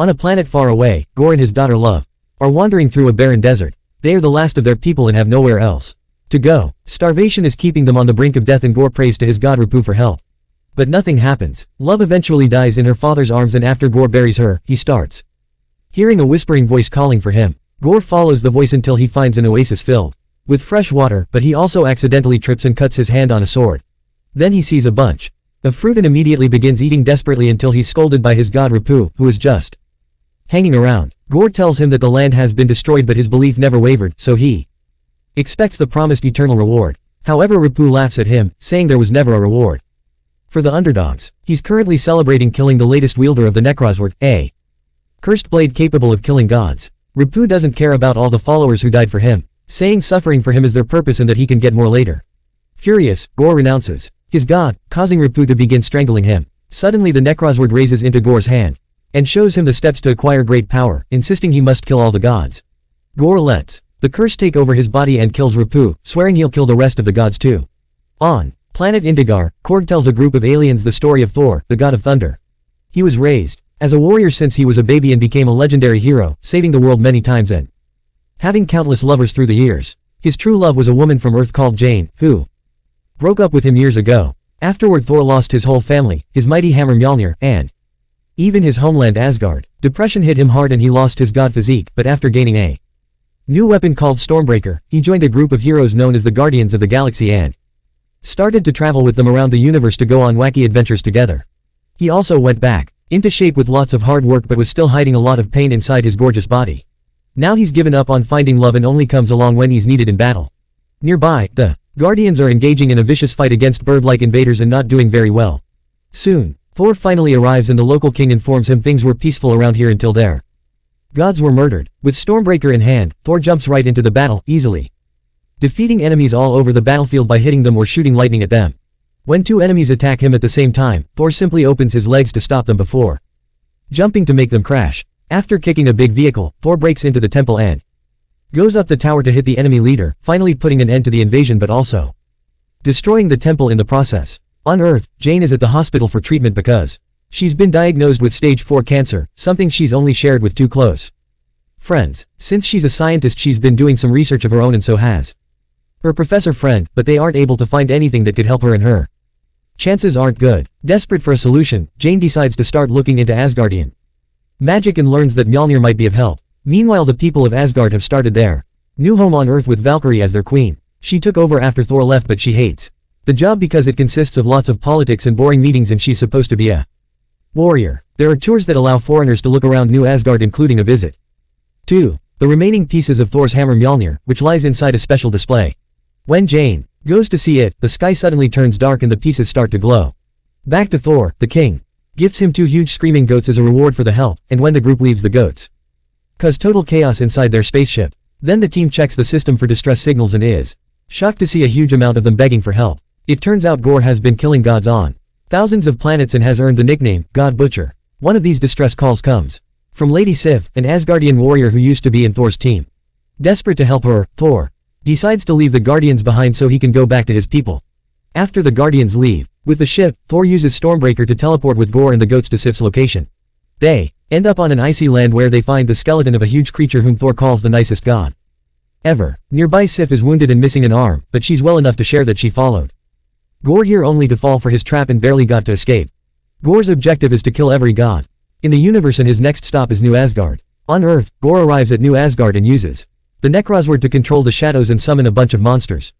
On a planet far away, Gorr and his daughter Love are wandering through a barren desert. They are the last of their people and have nowhere else to go. Starvation is keeping them on the brink of death and Gorr prays to his god Rapu for help. But nothing happens. Love eventually dies in her father's arms and after Gorr buries her, he starts hearing a whispering voice calling for him. Gorr follows the voice until he finds an oasis filled with fresh water, but he also accidentally trips and cuts his hand on a sword. Then he sees a bunch of fruit and immediately begins eating desperately until he's scolded by his god Rapu, who is just hanging around. Gorr tells him that the land has been destroyed but his belief never wavered, so he expects the promised eternal reward. However, Rapu laughs at him, saying there was never a reward for the underdogs. He's currently celebrating killing the latest wielder of the Necrosword, a cursed blade capable of killing gods. Rapu doesn't care about all the followers who died for him, saying suffering for him is their purpose and that he can get more later. Furious, Gorr renounces his god, causing Rapu to begin strangling him. Suddenly the Necrosword raises into Gorr's hand and shows him the steps to acquire great power, insisting he must kill all the gods. Gorr lets the curse take over his body and kills Rapu, swearing he'll kill the rest of the gods too. On planet Indigar, Korg tells a group of aliens the story of Thor, the god of thunder. He was raised as a warrior since he was a baby and became a legendary hero, saving the world many times and having countless lovers through the years. His true love was a woman from Earth called Jane, who broke up with him years ago. Afterward Thor lost his whole family, his mighty hammer Mjolnir, and even his homeland Asgard. Depression hit him hard and he lost his god physique, but after gaining a new weapon called Stormbreaker, he joined a group of heroes known as the Guardians of the Galaxy and started to travel with them around the universe to go on wacky adventures together. He also went back into shape with lots of hard work but was still hiding a lot of pain inside his gorgeous body. Now he's given up on finding love and only comes along when he's needed in battle. Nearby, the Guardians are engaging in a vicious fight against bird-like invaders and not doing very well. Soon, Thor finally arrives and the local king informs him things were peaceful around here until their gods were murdered. With Stormbreaker in hand, Thor jumps right into the battle, easily defeating enemies all over the battlefield by hitting them or shooting lightning at them. When two enemies attack him at the same time, Thor simply opens his legs to stop them before jumping to make them crash. After kicking a big vehicle, Thor breaks into the temple and goes up the tower to hit the enemy leader, finally putting an end to the invasion but also destroying the temple in the process. On Earth, Jane is at the hospital for treatment because she's been diagnosed with stage 4 cancer, something she's only shared with 2 close friends. Since she's a scientist she's been doing some research of her own and so has her professor friend, but they aren't able to find anything that could help her and her chances aren't good. Desperate for a solution, Jane decides to start looking into Asgardian magic and learns that Mjolnir might be of help. Meanwhile the people of Asgard have started their new home on Earth with Valkyrie as their queen. She took over after Thor left but she hates the job because it consists of lots of politics and boring meetings and she's supposed to be a warrior. There are tours that allow foreigners to look around New Asgard including a visit to the remaining pieces of Thor's hammer Mjolnir, which lies inside a special display. When Jane goes to see it, the sky suddenly turns dark and the pieces start to glow. Back to Thor, the king gifts him 2 huge screaming goats as a reward for the help, and when the group leaves the goats cause total chaos inside their spaceship. Then the team checks the system for distress signals and is shocked to see a huge amount of them begging for help. It turns out Gorr has been killing gods on thousands of planets and has earned the nickname, God Butcher. One of these distress calls comes from Lady Sif, an Asgardian warrior who used to be in Thor's team. Desperate to help her, Thor decides to leave the Guardians behind so he can go back to his people. After the Guardians leave, with the ship, Thor uses Stormbreaker to teleport with Gorr and the goats to Sif's location. They end up on an icy land where they find the skeleton of a huge creature whom Thor calls the nicest god ever. Nearby Sif is wounded and missing an arm, but she's well enough to share that she followed Gorr here only to fall for his trap and barely got to escape. Gorr's objective is to kill every god in the universe and his next stop is New Asgard. On Earth, Gorr arrives at New Asgard and uses the Necrosword to control the shadows and summon a bunch of monsters.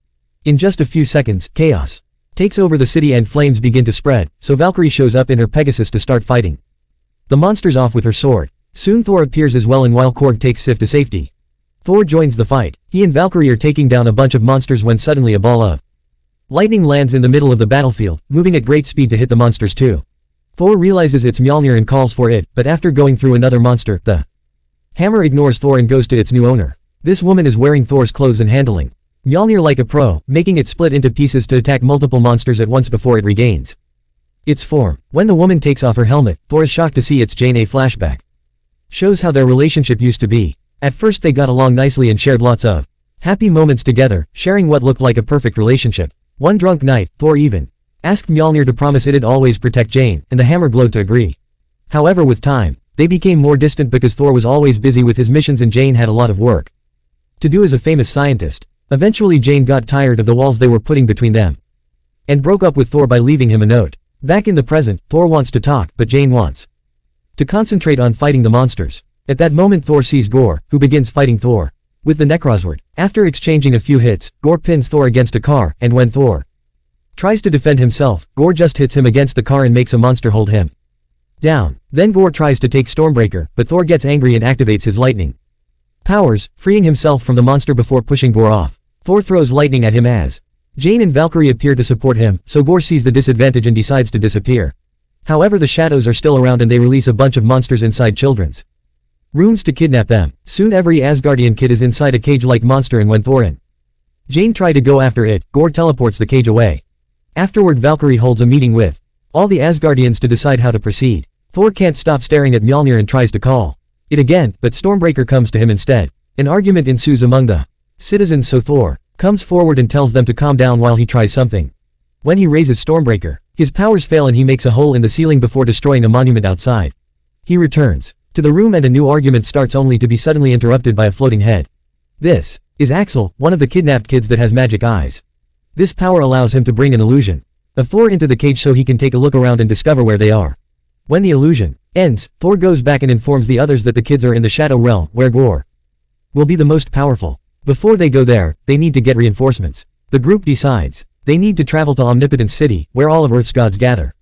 In just a few seconds, chaos takes over the city and flames begin to spread, so Valkyrie shows up in her Pegasus to start fighting the monsters off with her sword. Soon Thor appears as well and while Korg takes Sif to safety, Thor joins the fight. He and Valkyrie are taking down a bunch of monsters when suddenly a ball of lightning lands in the middle of the battlefield, moving at great speed to hit the monsters too. Thor realizes it's Mjolnir and calls for it, but after going through another monster, the hammer ignores Thor and goes to its new owner. This woman is wearing Thor's clothes and handling Mjolnir like a pro, making it split into pieces to attack multiple monsters at once before it regains its form. When the woman takes off her helmet, Thor is shocked to see it's Jane. A flashback shows how their relationship used to be. At first they got along nicely and shared lots of happy moments together, sharing what looked like a perfect relationship. One drunk night, Thor even asked Mjolnir to promise it'd always protect Jane, and the hammer glowed to agree. However, with time, They became more distant because Thor was always busy with his missions and Jane had a lot of work to do as a famous scientist. Eventually Jane got tired of the walls they were putting between them and broke up with Thor by leaving him a note. Back in the present, Thor wants to talk, but Jane wants to concentrate on fighting the monsters. At that moment Thor sees Gorr, who begins fighting Thor with the Necrosword. After exchanging a few hits, Gorr pins Thor against a car, and when Thor tries to defend himself, Gorr just hits him against the car and makes a monster hold him down. Then Gorr tries to take Stormbreaker, but Thor gets angry and activates his lightning powers, freeing himself from the monster before pushing Gorr off. Thor throws lightning at him as Jane and Valkyrie appear to support him, so Gorr sees the disadvantage and decides to disappear. However, the shadows are still around and they release a bunch of monsters inside children's rooms to kidnap them. Soon every Asgardian kid is inside a cage-like monster, and when Thor and Jane try to go after it, Gorr teleports the cage away. Afterward Valkyrie holds a meeting with all the Asgardians to decide how to proceed. Thor can't stop staring at Mjolnir and tries to call it again, but Stormbreaker comes to him instead. An argument ensues among the citizens, so Thor comes forward and tells them to calm down while he tries something. When he raises Stormbreaker, his powers fail and he makes a hole in the ceiling before destroying a monument outside. He returns to the room and a new argument starts, only to be suddenly interrupted by a floating head. This is Axel, one of the kidnapped kids that has magic eyes. This power allows him to bring an illusion of Thor into the cage so he can take a look around and discover where they are. When the illusion ends, Thor goes back and informs the others that the kids are in the Shadow Realm, where Gorr will be the most powerful. Before they go there, they need to get reinforcements. The group decides they need to travel to Omnipotence City, where all of Earth's gods gather.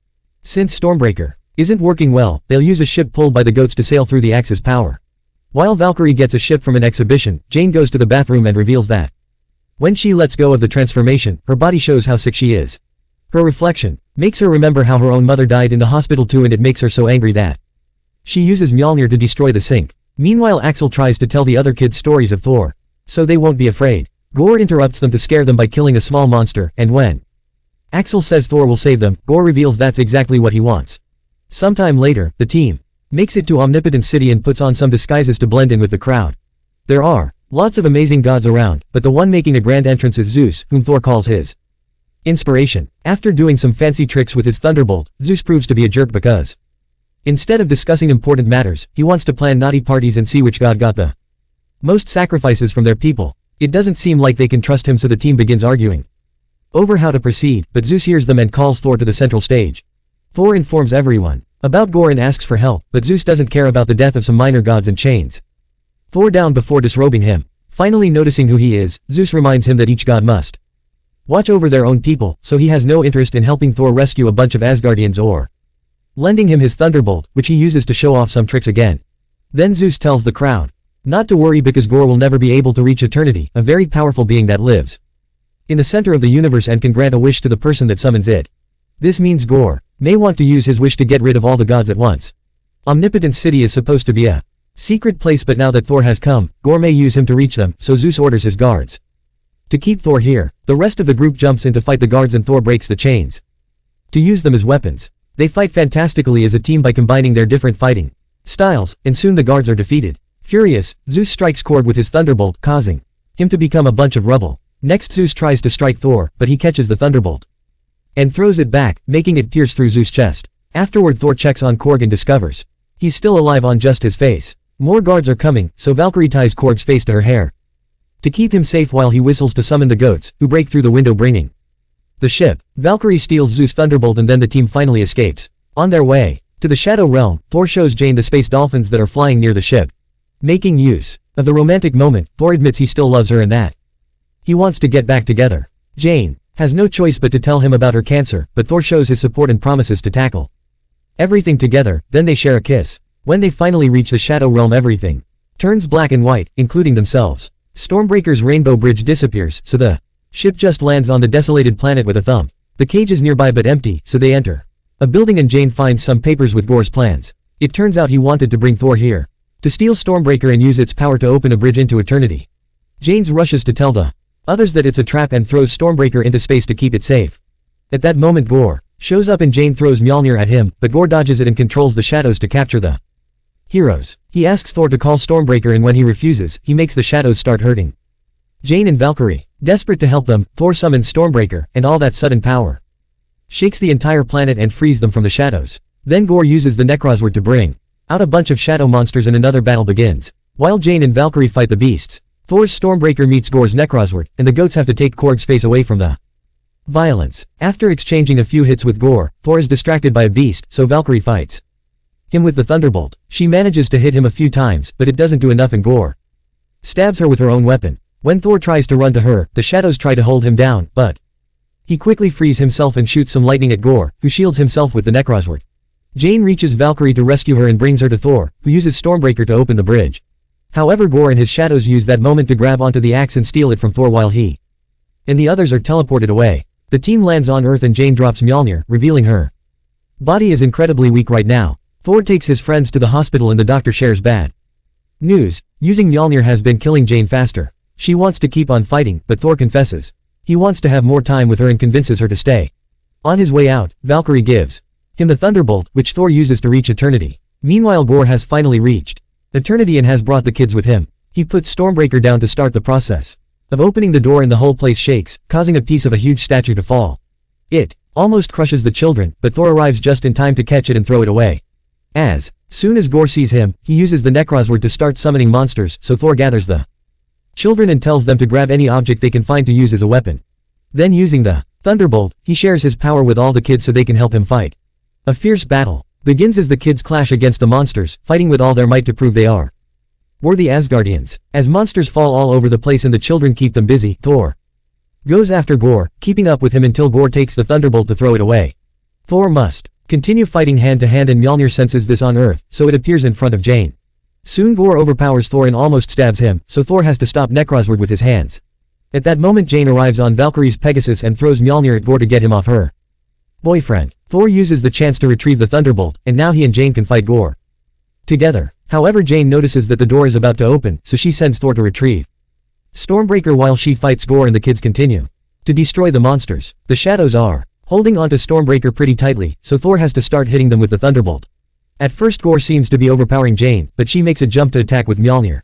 Since Stormbreaker isn't working well, they'll use a ship pulled by the goats to sail through the Axe's power. While Valkyrie gets a ship from an exhibition, Jane goes to the bathroom and reveals that when she lets go of the transformation, her body shows how sick she is. Her reflection makes her remember how her own mother died in the hospital too, and it makes her so angry that she uses Mjolnir to destroy the sink. Meanwhile Axel tries to tell the other kids stories of Thor, so they won't be afraid. Gorr interrupts them to scare them by killing a small monster, and when Axel says Thor will save them, Gorr reveals that's exactly what he wants. Sometime later, the team makes it to Omnipotence City and puts on some disguises to blend in with the crowd. There are lots of amazing gods around, but the one making a grand entrance is Zeus, whom Thor calls his inspiration. After doing some fancy tricks with his thunderbolt, Zeus proves to be a jerk because instead of discussing important matters, he wants to plan naughty parties and see which god got the most sacrifices from their people. It doesn't seem like they can trust him, so the team begins arguing over how to proceed, but Zeus hears them and calls Thor to the central stage. Thor informs everyone about Gorr and asks for help, but Zeus doesn't care about the death of some minor gods and chains Thor down before disrobing him. Finally noticing who he is, Zeus reminds him that each god must watch over their own people, so he has no interest in helping Thor rescue a bunch of Asgardians or lending him his thunderbolt, which he uses to show off some tricks again. Then Zeus tells the crowd not to worry because Gorr will never be able to reach eternity, a very powerful being that lives in the center of the universe and can grant a wish to the person that summons it. This means Gorr may want to use his wish to get rid of all the gods at once. Omnipotence City is supposed to be a secret place, but now that Thor has come, Gorr may use him to reach them, so Zeus orders his guards to keep Thor here. The rest of the group jumps in to fight the guards and Thor breaks the chains to use them as weapons. They fight fantastically as a team by combining their different fighting styles, and soon the guards are defeated. Furious, Zeus strikes Korg with his thunderbolt, causing him to become a bunch of rubble. Next Zeus tries to strike Thor, but he catches the thunderbolt and throws it back, making it pierce through Zeus' chest. Afterward Thor checks on Korg and discovers he's still alive on just his face. More guards are coming, so Valkyrie ties Korg's face to her hair to keep him safe while he whistles to summon the goats, who break through the window bringing the ship. Valkyrie steals Zeus' thunderbolt and then the team finally escapes. On their way to the Shadow Realm, Thor shows Jane the space dolphins that are flying near the ship. Making use of the romantic moment, Thor admits he still loves her and that he wants to get back together. Jane has no choice but to tell him about her cancer, but Thor shows his support and promises to tackle everything together. Then they share a kiss. When they finally reach the Shadow Realm, everything turns black and white, including themselves. Stormbreaker's rainbow bridge disappears, so the ship just lands on the desolated planet with a thump. The cage is nearby but empty, so they enter a building and Jane finds some papers with Gorr's plans. It turns out he wanted to bring Thor here to steal Stormbreaker and use its power to open a bridge into eternity. Jane rushes to tell the others that it's a trap and throws Stormbreaker into space to keep it safe. At that moment Gorr shows up and Jane throws Mjolnir at him, but Gorr dodges it and controls the shadows to capture the heroes. He asks Thor to call Stormbreaker and when he refuses, he makes the shadows start hurting Jane and Valkyrie. Desperate to help them, Thor summons Stormbreaker, and all that sudden power shakes the entire planet and frees them from the shadows. Then Gorr uses the Necrosword to bring Out a bunch of shadow monsters and another battle begins. While Jane and Valkyrie fight the beasts, Thor's Stormbreaker meets Gorr's Necrosword, and the goats have to take Korg's face away from the violence. After exchanging a few hits with Gorr, Thor is distracted by a beast, so Valkyrie fights him with the Thunderbolt. She manages to hit him a few times, but it doesn't do enough and Gorr stabs her with her own weapon. When Thor tries to run to her, the shadows try to hold him down, but he quickly frees himself and shoots some lightning at Gorr, who shields himself with the Necrosword. Jane reaches Valkyrie to rescue her and brings her to Thor, who uses Stormbreaker to open the bridge. However, Gorr and his shadows use that moment to grab onto the axe and steal it from Thor while he and the others are teleported away. The team lands on Earth and Jane drops Mjolnir, revealing her body is incredibly weak right now. Thor takes his friends to the hospital and the doctor shares bad news. Using Mjolnir has been killing Jane faster. She wants to keep on fighting, but Thor confesses he wants to have more time with her and convinces her to stay. On his way out, Valkyrie gives him the Thunderbolt, which Thor uses to reach Eternity. Meanwhile, Gorr has finally reached Eternity and has brought the kids with him. He puts Stormbreaker down to start the process of opening the door and the whole place shakes, causing a piece of a huge statue to fall. It almost crushes the children, but Thor arrives just in time to catch it and throw it away. As soon as Gorr sees him, he uses the Necrosword to start summoning monsters, so Thor gathers the children and tells them to grab any object they can find to use as a weapon. Then using the Thunderbolt, he shares his power with all the kids so they can help him fight. A fierce battle begins as the kids clash against the monsters, fighting with all their might to prove they are worthy Asgardians. As monsters fall all over the place and the children keep them busy, Thor goes after Gorr, keeping up with him until Gorr takes the Thunderbolt to throw it away. Thor must continue fighting hand to hand and Mjolnir senses this on Earth, so it appears in front of Jane. Soon Gorr overpowers Thor and almost stabs him, so Thor has to stop Necrosword with his hands. At that moment Jane arrives on Valkyrie's Pegasus and throws Mjolnir at Gorr to get him off her boyfriend. Thor uses the chance to retrieve the Thunderbolt, and now he and Jane can fight Gorr together. However, Jane notices that the door is about to open, so she sends Thor to retrieve Stormbreaker while she fights Gorr and the kids continue to destroy the monsters. The shadows are holding onto Stormbreaker pretty tightly, so Thor has to start hitting them with the Thunderbolt. At first Gorr seems to be overpowering Jane, but she makes a jump to attack with Mjolnir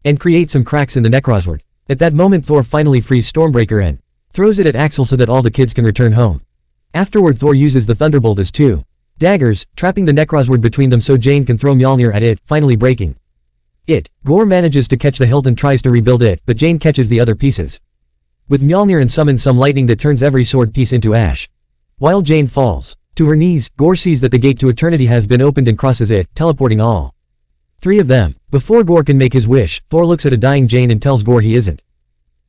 and create some cracks in the Necrosword. At that moment Thor finally frees Stormbreaker and throws it at Axel so that all the kids can return home. Afterward Thor uses the Thunderbolt as two daggers, trapping the Necrosword between them so Jane can throw Mjolnir at it, finally breaking it. Gorr manages to catch the hilt and tries to rebuild it, but Jane catches the other pieces with Mjolnir and summons some lightning that turns every sword piece into ash. While Jane falls to her knees, Gorr sees that the gate to Eternity has been opened and crosses it, teleporting all three of them. Before Gorr can make his wish, Thor looks at a dying Jane and tells Gorr he isn't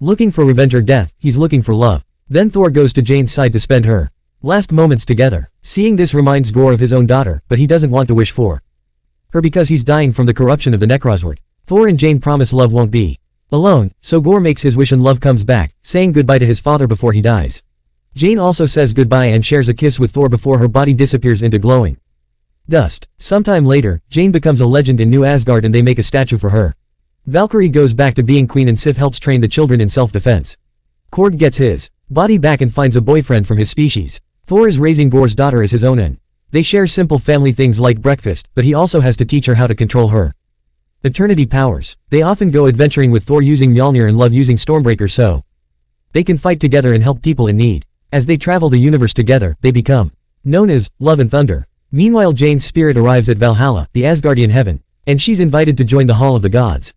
looking for revenge or death, he's looking for love. Then Thor goes to Jane's side to spend her last moments together. Seeing this reminds Gorr of his own daughter, but he doesn't want to wish for her because he's dying from the corruption of the Necrosword. Thor and Jane promise love won't be alone, so Gorr makes his wish and love comes back, saying goodbye to his father before he dies. Jane also says goodbye and shares a kiss with Thor before her body disappears into glowing dust. Sometime later, Jane becomes a legend in New Asgard and they make a statue for her. Valkyrie goes back to being queen and Sif helps train the children in self-defense. Korg gets his body back and finds a boyfriend from his species. Thor is raising Gorr's daughter as his own and they share simple family things like breakfast, but he also has to teach her how to control her Eternity powers. They often go adventuring with Thor using Mjolnir and Love using Stormbreaker so they can fight together and help people in need. As they travel the universe together, they become known as Love and Thunder. Meanwhile, Jane's spirit arrives at Valhalla, the Asgardian heaven, and she's invited to join the Hall of the Gods.